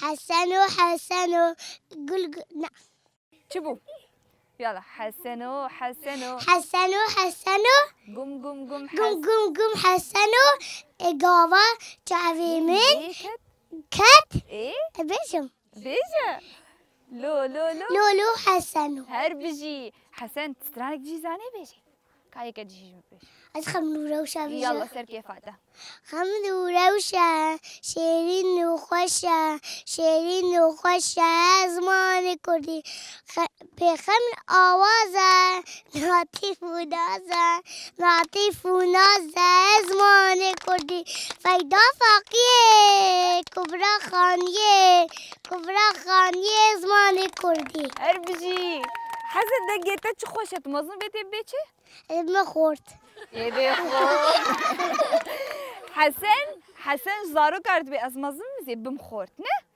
حسنو حسنو قل نعم شبو يلا حسنو حسنو حسنو حسنو قم قم قم قم قم قم حسنو إجابة تعظيم إيه كت إيه بجم بيجا لو لو لو لولو حسنو هر بيجي حسن تسترانك جي زاني بيجي كاي كجي بيجي أدخل نورة وشا يلا سر كيف هذا نورة وشا شيرين وخوشا شيرين وخوشا زمان كردي بخمن آوازه لطيف ونازه لطيف ونازه زمان كردي فيدا فقیه کبرا خانیه زمان کردی هر بيجي حسن دقيقة شو خوشت مظن بيتي بيجي ما خورد يدي حسن زارو كارد بي از مظن زي بمخورت نه